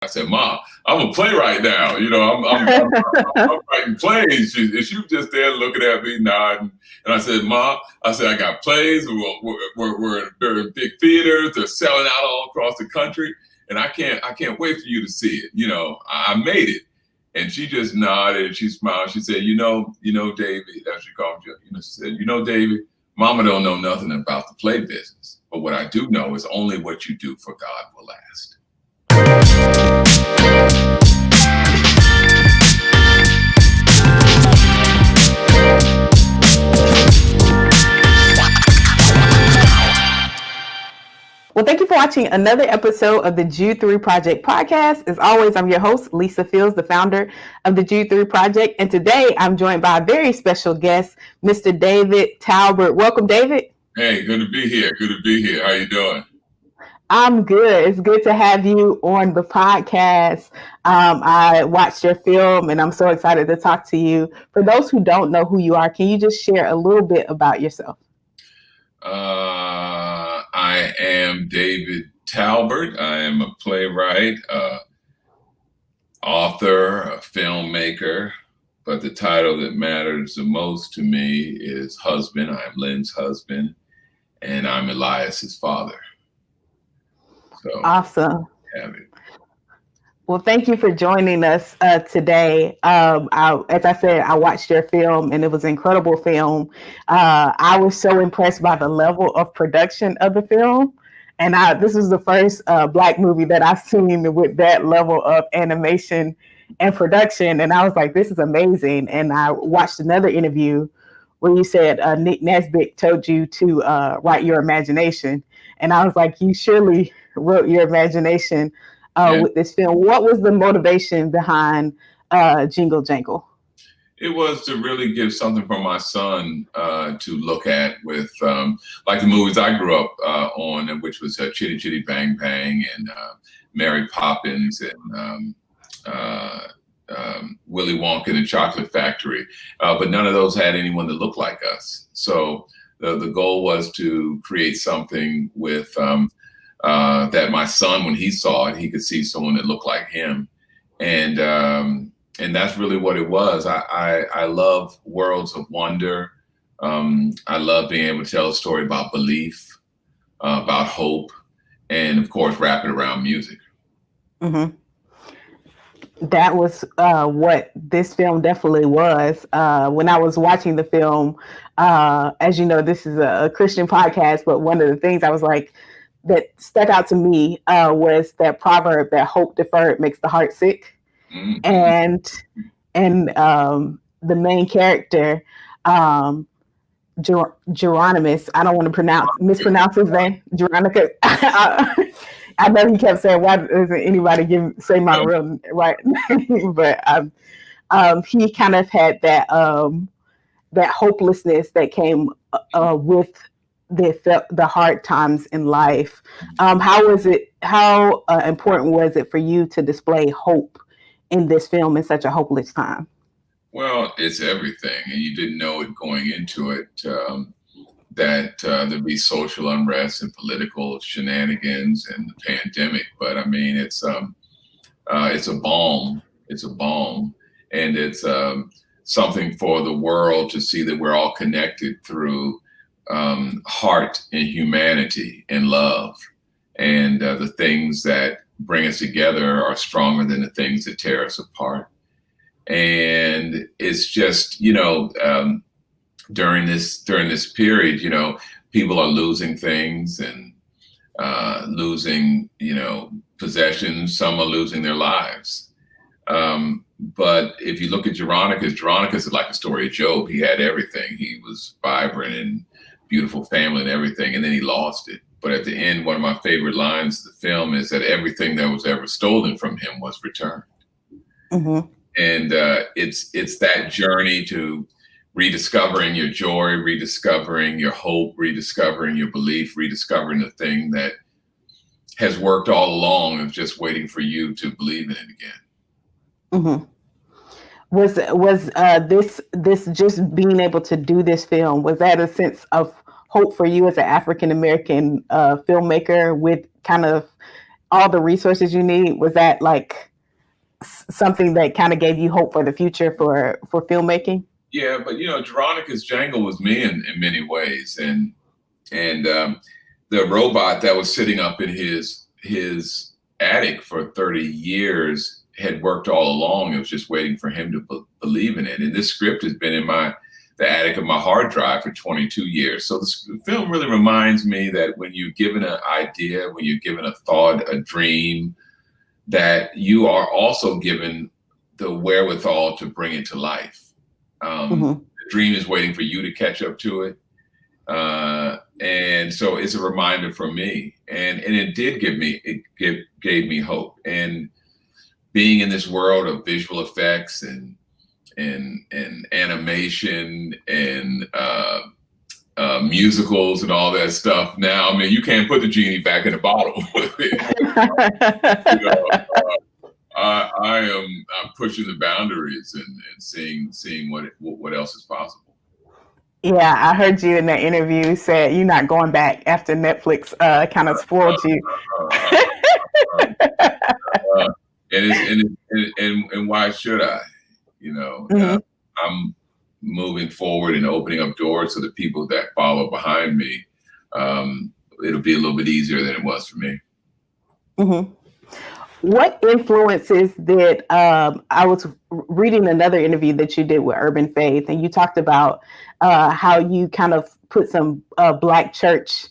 I said, "Mom, I'm a playwright now. I'm writing plays." She was just there looking at me, nodding. And I said, "Mom," I said, "I got plays. We're in big theaters. They're selling out all across the country, and I can't wait for you to see it. I made it." And she just nodded. She smiled. She said, David," as she called you. She said, David, Mama don't know nothing about the play business, but what I do know is only what you do for God will last. Well, thank you for watching another episode of the Jude 3 Project podcast. As always, I'm your host, Lisa Fields, the founder of the Jude 3 Project. And today I'm joined by a very special guest, Mr. David Talbert. Welcome, David. Hey, good to be here. Good to be here. How you doing? I'm good. It's good to have you on the podcast. I watched your film and I'm so excited to talk to you. For those who don't know who you are, can you just share a little bit about yourself? I am David Talbert. I am a playwright, author, a filmmaker, but the title that matters the most to me is husband. I am Lynn's husband, and I'm Elias's father. So awesome. Have it. Well, thank you for joining us today. As I said, I watched your film and it was an incredible film. I was so impressed by the level of production of the film. And this is the first Black movie that I've seen with that level of animation and production. And I was like, this is amazing. And I watched another interview where you said Nick Nesbitt told you to write your imagination. And I was like, you surely wrote your imagination with this film. What was the motivation behind Jingle Jangle? It was to really give something for my son to look at with like the movies I grew up on, which was Chitty Chitty Bang Bang and Mary Poppins and Willy Wonka and the Chocolate Factory. But none of those had anyone that looked like us. So the goal was to create something with that my son, when he saw it, he could see someone that looked like him. And that's really what it was. I love worlds of wonder. I love being able to tell a story about belief, about hope, and of course, wrap it around music. Mm-hmm. That was what this film definitely was. When I was watching the film, as you know, this is a Christian podcast, but one of the things I was like, that stuck out to me was that proverb that hope deferred makes the heart sick. Mm-hmm. And the main character, Geronimus, I don't want to mispronounce his name, Geronica. I know he kept saying, why doesn't anybody say my real right name? But he kind of had that hopelessness that came with the hard times in life. How important was it for you to display hope in this film in such a hopeless time? Well, it's everything. And you didn't know it going into it, that there'd be social unrest and political shenanigans and the pandemic. But I mean, it's a balm. It's a balm. And it's something for the world to see that we're all connected through heart and humanity and love, and the things that bring us together are stronger than the things that tear us apart. And it's just, during this period, people are losing things and losing, possessions. Some are losing their lives. But if you look at Geronica's is like a story of Job. He had everything. He was vibrant and beautiful family and everything, and then he lost it. But at the end, one of my favorite lines of the film is that everything that was ever stolen from him was returned. Mm-hmm. And it's that journey to rediscovering your joy, rediscovering your hope, rediscovering your belief, rediscovering the thing that has worked all along and just waiting for you to believe in it again. Mm-hmm. Was this just being able to do this film, was that a sense of hope for you as an African American filmmaker with kind of all the resources you need? Was that like something that kind of gave you hope for the future for filmmaking? Yeah, but Veronica's Jangle was me in many ways, and the robot that was sitting up in his attic for 30 years had worked all along. It was just waiting for him to believe in it. And this script has been in the attic of my hard drive for 22 years. So the film really reminds me that when you're given an idea, when you're given a thought, a dream, that you are also given the wherewithal to bring it to life. The dream is waiting for you to catch up to it. And so it's a reminder for me, and it gave me hope. And being in this world of visual effects and animation and musicals and all that stuff. Now, I mean, you can't put the genie back in the bottle. I'm pushing the boundaries and seeing what else is possible. Yeah, I heard you in that interview said you're not going back after Netflix kind of spoiled you. And why should I? I'm moving forward and opening up doors to the people that follow behind me. It'll be a little bit easier than it was for me. Mm-hmm. What influences did I was reading another interview that you did with Urban Faith, and you talked about how you kind of put some Black church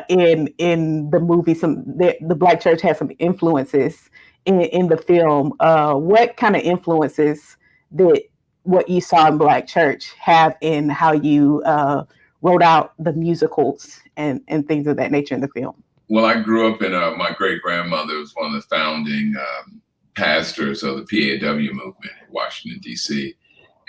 in the movie. The Black church has some influences in the film. What kind of influences did what you saw in Black church have in how you wrote out the musicals and things of that nature in the film? Well, I grew up in my great-grandmother was one of the founding pastors of the PAW movement in Washington, D.C.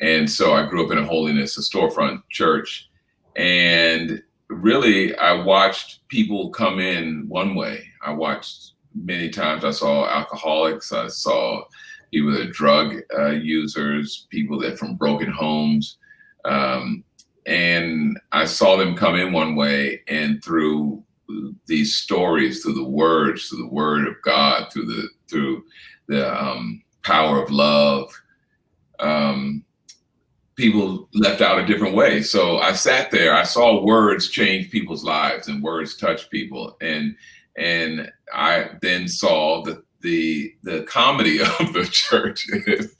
And so I grew up in a holiness, a storefront church. And really, I watched people come in one way. I watched many times. I saw alcoholics. I saw people that are drug users, people that from broken homes. And I saw them come in one way, and through these stories, through the word of God, through the power of love, people left out a different way. So I sat there, I saw words change people's lives and words touch people. And I then saw the comedy of the church, the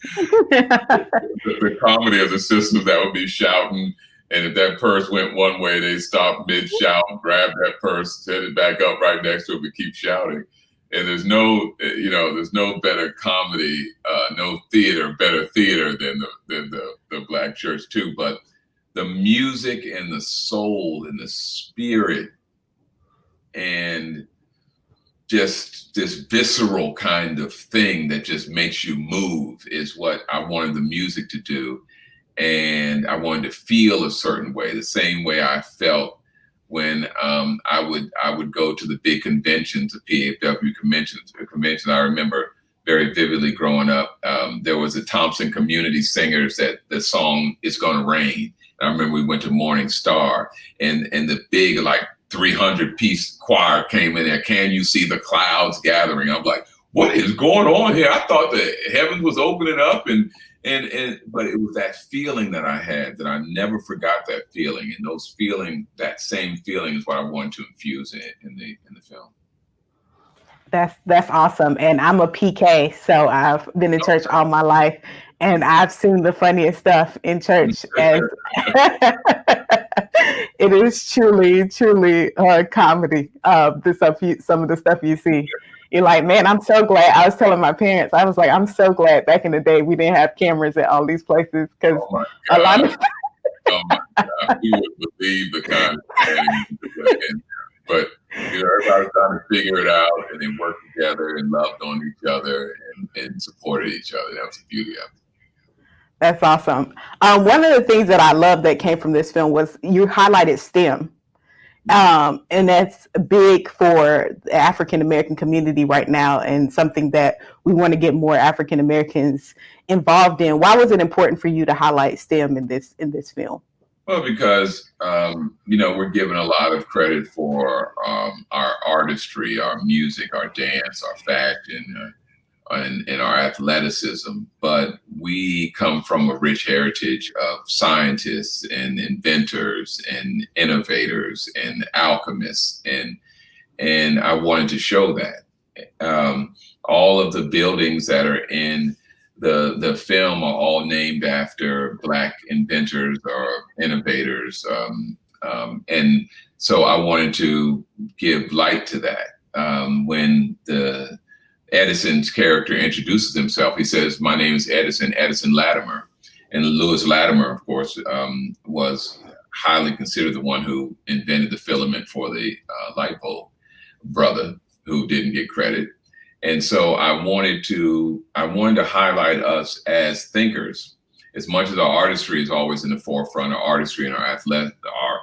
comedy of the sisters that would be shouting. And if that purse went one way, they stopped mid-shout, grab that purse, set it back up right next to it, and keep shouting. And there's no better comedy, better theater than the Black church too. But the music and the soul and the spirit and just this visceral kind of thing that just makes you move is what I wanted the music to do. And I wanted to feel a certain way, the same way I felt when I would go to the big conventions, the PAW conventions. I remember very vividly growing up. There was a Thompson Community Singers that the song "It's Gonna Rain." And I remember we went to Morning Star, and the big 300-piece choir came in there. Can you see the clouds gathering? I'm like, what is going on here? I thought the heavens was opening up but it was that feeling that I had that I never forgot that feeling, and that same feeling is what I wanted to infuse in the film. That's awesome. And I'm a PK, so I've been in church all my life, and I've seen the funniest stuff in church. As it is truly comedy. Some of the stuff you see. You're like, man, I'm so glad. I was telling my parents, I was like, I'm so glad back in the day we didn't have cameras at all these places, because a lot of oh my God, you would believe the kind of thing. But everybody was trying to figure it out, and they worked together and loved on each other and supported each other. That was the beauty of it. That's awesome. One of the things that I love that came from this film was you highlighted STEM. And that's big for the African American community right now, and something that we want to get more African Americans involved in. Why was it important for you to highlight STEM in this film? Well, because we're given a lot of credit for our artistry, our music, our dance, our fashion, and our athleticism, but we come from a rich heritage of scientists and inventors and innovators and alchemists, and I wanted to show that. All of the buildings that are in the film are all named after Black inventors or innovators, and so I wanted to give light to that. When the Edison's character introduces himself, he says, "My name is Edison Latimer," and Lewis Latimer, of course, was highly considered the one who invented the filament for the light bulb, brother who didn't get credit. And so I wanted to highlight us as thinkers. As much as our artistry is always in the forefront, our artistry and our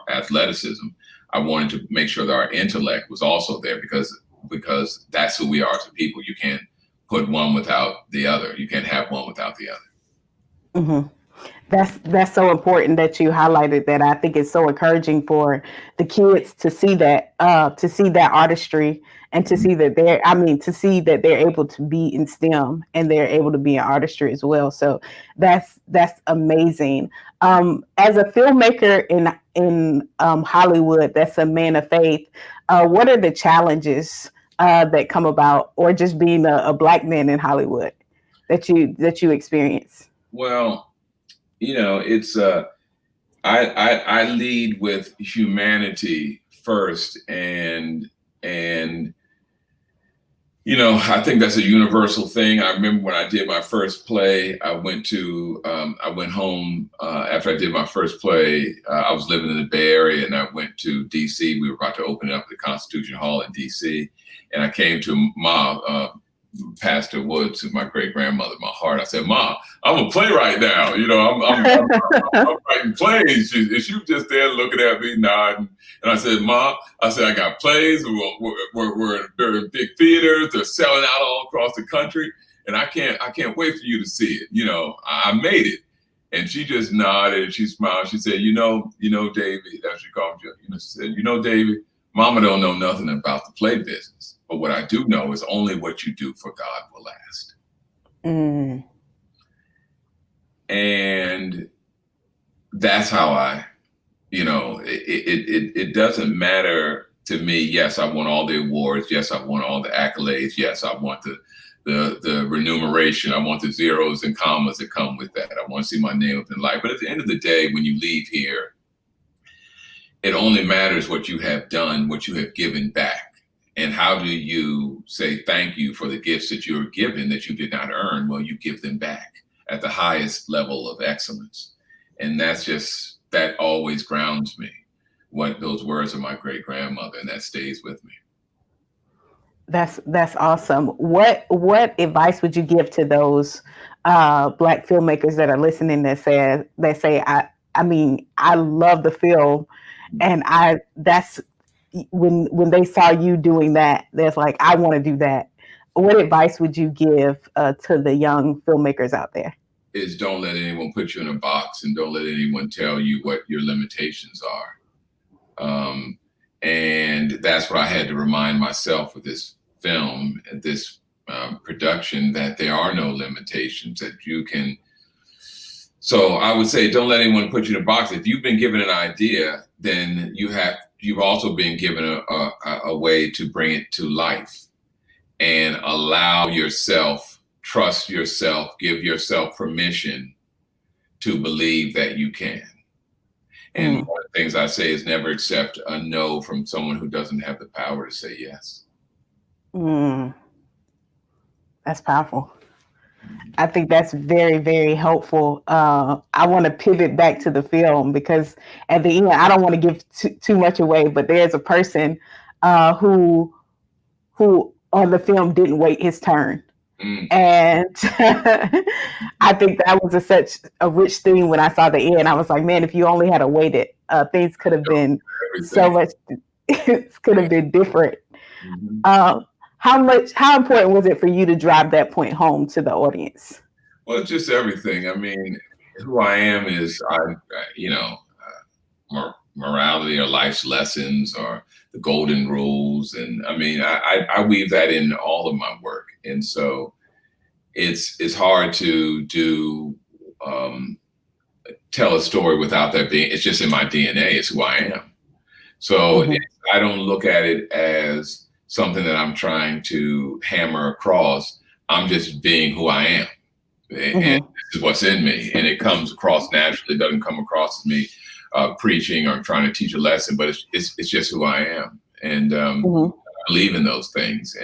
athleticism, I wanted to make sure that our intellect was also there, because that's who we are as people. You can't put one without the other. You can't have one without the other. Mm-hmm. That's so important that you highlighted that. I think it's so encouraging for the kids to see that artistry, and to see that they're able to be in STEM and they're able to be in artistry as well. So that's amazing. As a filmmaker in Hollywood, that's a man of faith. What are the challenges that come about, or just being a Black man in Hollywood that you experience? Well, it's I lead with humanity first, and I think that's a universal thing. I remember when I did my first play, I went home after I did my first play. I was living in the Bay Area, and I went to DC. We were about to open up the Constitution Hall in DC, and I came to Ma, Pastor Woods, my great grandmother, my heart. I said, "Ma, I'm a playwright now. I'm writing plays." She was just there looking at me, nodding. And I said, "Ma," I said, "I got plays. We're in big theaters. They're selling out all across the country, and I can't wait for you to see it. I made it." And she just nodded and she smiled. She said, David," as she called you. She said, David, Mama don't know nothing about the play business. But what I do know is only what you do for God will last. Mm. And that's how it doesn't matter to me. Yes, I want all the awards. Yes, I want all the accolades. Yes, I want the remuneration. I want the zeros and commas that come with that. I want to see my name up in light. But at the end of the day, when you leave here, it only matters what you have done, what you have given back. And how do you say thank you for the gifts that you were given that you did not earn? Well, you give them back at the highest level of excellence. And that always grounds me. Those words of my great grandmother, and that stays with me. That's awesome. What advice would you give to those Black filmmakers that are listening that say I love the film, and that's when they saw you doing that, they're like, I want to do that. What advice would you give to the young filmmakers out there? Is don't let anyone put you in a box, and don't let anyone tell you what your limitations are. And that's what I had to remind myself with this film, this production, that there are no limitations, that you can. So I would say, don't let anyone put you in a box. If you've been given an idea, then you've also been given a way to bring it to life, and allow yourself, trust yourself, give yourself permission to believe that you can. And one of the things I say is never accept a no from someone who doesn't have the power to say yes. That's powerful. I think that's very, very helpful. I want to pivot back to the film, because at the end, I don't want to give too much away, but there's a person who on the film didn't wait his turn. And I think that was such a rich theme. When I saw the end, I was like, man, if you only had waited, things could have been so much, could have been different. How important was it for you to drive that point home to the audience? Well, just everything. I mean, who I am is morality or life's lessons or the golden rules. And I mean, I weave that in all of my work. And so it's hard to do, tell a story without that being, it's just in my DNA. It's who I am. So I don't look at it as something that I'm trying to hammer across. I'm just being who I am. And this is what's in me. And it comes across naturally. It doesn't come across as me preaching or trying to teach a lesson, but it's just who I am. And I believe in those things.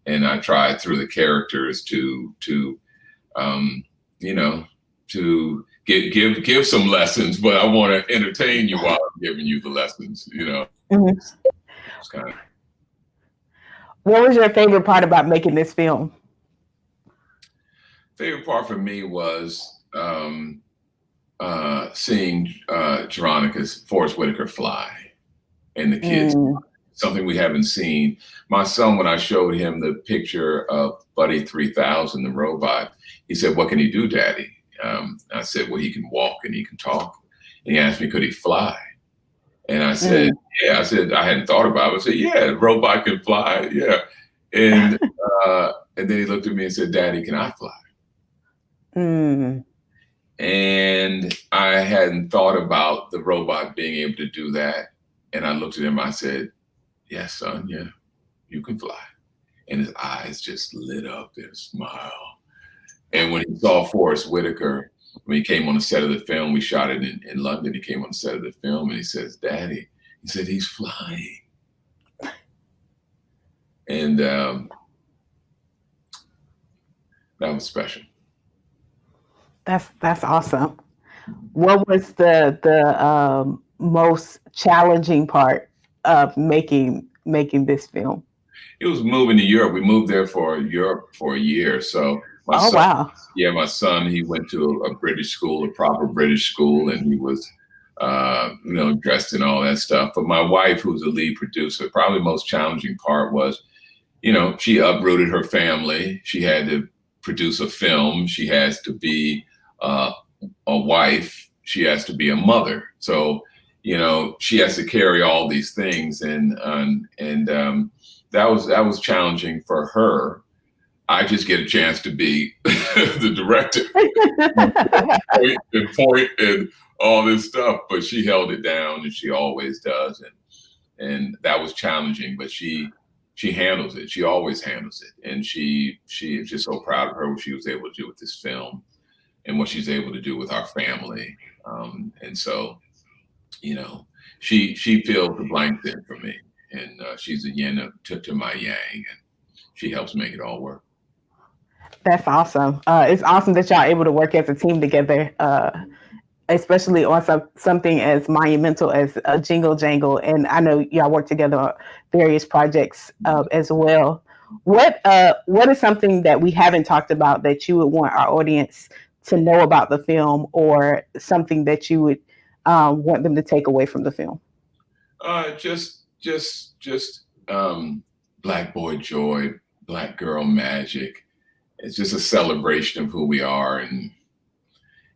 And I try through the characters to you know, to give some lessons, but I want to entertain you while I'm giving you the lessons, you know. It's kind of... What was your favorite part about making this film? Favorite part for me was seeing Jeronica's Forrest Whitaker fly and the kids. Something we haven't seen. My son, when I showed him the picture of Buddy 3000, the robot, he said, "What can he do, Daddy?" I said, "Well, he can walk and he can talk." And he asked me, "Could he fly?" And I said, "Yeah." I said, I hadn't thought about it. I said, "Yeah, the robot can fly. Yeah." And then he looked at me and said, "Daddy, can I fly?" And I hadn't thought about the robot being able to do that. And I looked at him, I said, "Yes, son, yeah, you can fly." And his eyes just lit up in a smile. And when he saw Forrest Whitaker, when he came on the set of the film, we shot it in London. He came on the set of the film and he says, "Daddy," he said, "he's flying." And that was special. That's awesome. What was the most challenging part of making this film? It was moving to Europe. We moved there for Europe for a year. So my son, wow. Yeah, my son, he went to a British school, a proper British school, and he was, dressed in all that stuff. But my wife, who's the lead producer, probably the most challenging part was, she uprooted her family. She had to produce a film. She has to be a wife. She has to be a mother. So, she has to carry all these things, and that was challenging for her. I just get a chance to be the director, point and all this stuff, but she held it down, and she always does, and that was challenging. But she handles it. She always handles it, and she is just so proud of her what she was able to do with this film, and what she's able to do with our family. And so, she fills the blanks in for me, and she's a yin to my yang, and she helps make it all work. That's awesome. It's awesome that y'all are able to work as a team together, especially on something as monumental as Jingle Jangle. And I know y'all work together on various projects as well. What is something that we haven't talked about that you would want our audience to know about the film, or something that you would want them to take away from the film? Just Black boy joy, Black girl magic. It's just a celebration of who we are, and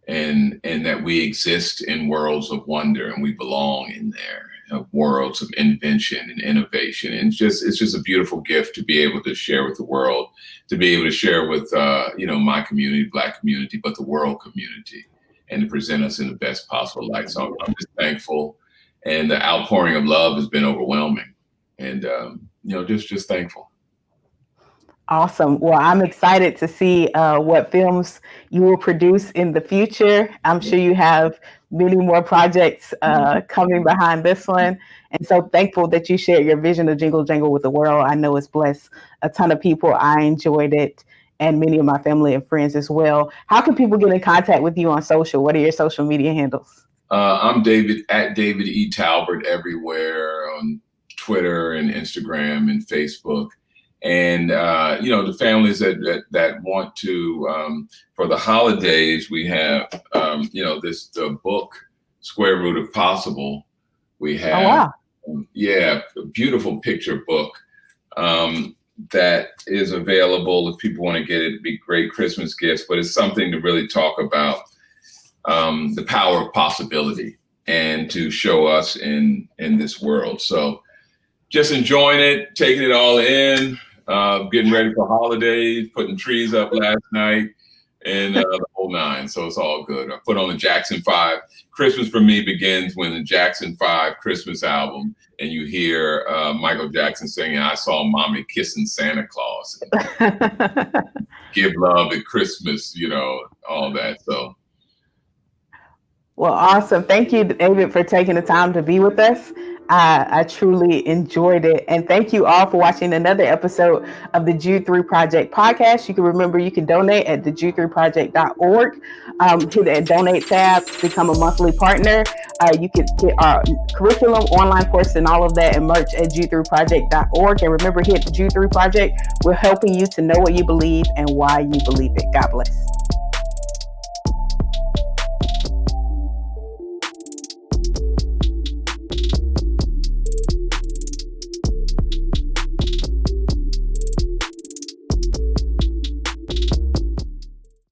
that we exist in worlds of wonder, and we belong in there, worlds of invention and innovation. And it's just a beautiful gift to be able to share with the world, to be able to share with my community, Black community, but the world community, and to present us in the best possible light. So I'm just thankful, and the outpouring of love has been overwhelming, and just thankful. Awesome. Well, I'm excited to see what films you will produce in the future. I'm sure you have many more projects coming behind this one. And so thankful that you shared your vision of Jingle Jangle with the world. I know it's blessed a ton of people. I enjoyed it, and many of my family and friends as well. How can people get in contact with you on social? What are your social media handles? I'm David E. Talbert everywhere, on Twitter and Instagram and Facebook. And, the families that want to, for the holidays, we have, the book, Square Root of Possible. We have, a beautiful picture book that is available if people want to get it. It'd be great Christmas gifts, but it's something to really talk about the power of possibility. and to show us in this world. So just enjoying it, taking it all in, getting ready for holidays, putting trees up last night, and the whole nine. So it's all good. I put on the Jackson 5. Christmas for me begins when the Jackson 5 Christmas album, and you hear Michael Jackson singing, "I saw mommy kissing Santa Claus." Give love at Christmas, all that. So. Well, awesome. Thank you, David, for taking the time to be with us. I truly enjoyed it. And thank you all for watching another episode of the Jude 3 Project podcast. You can donate at thejude3project.org. Hit that donate tab, become a monthly partner. You can get our curriculum, online course, and all of that and merch at jude3project.org. And remember, hit the Jude 3 Project. We're helping you to know what you believe and why you believe it. God bless.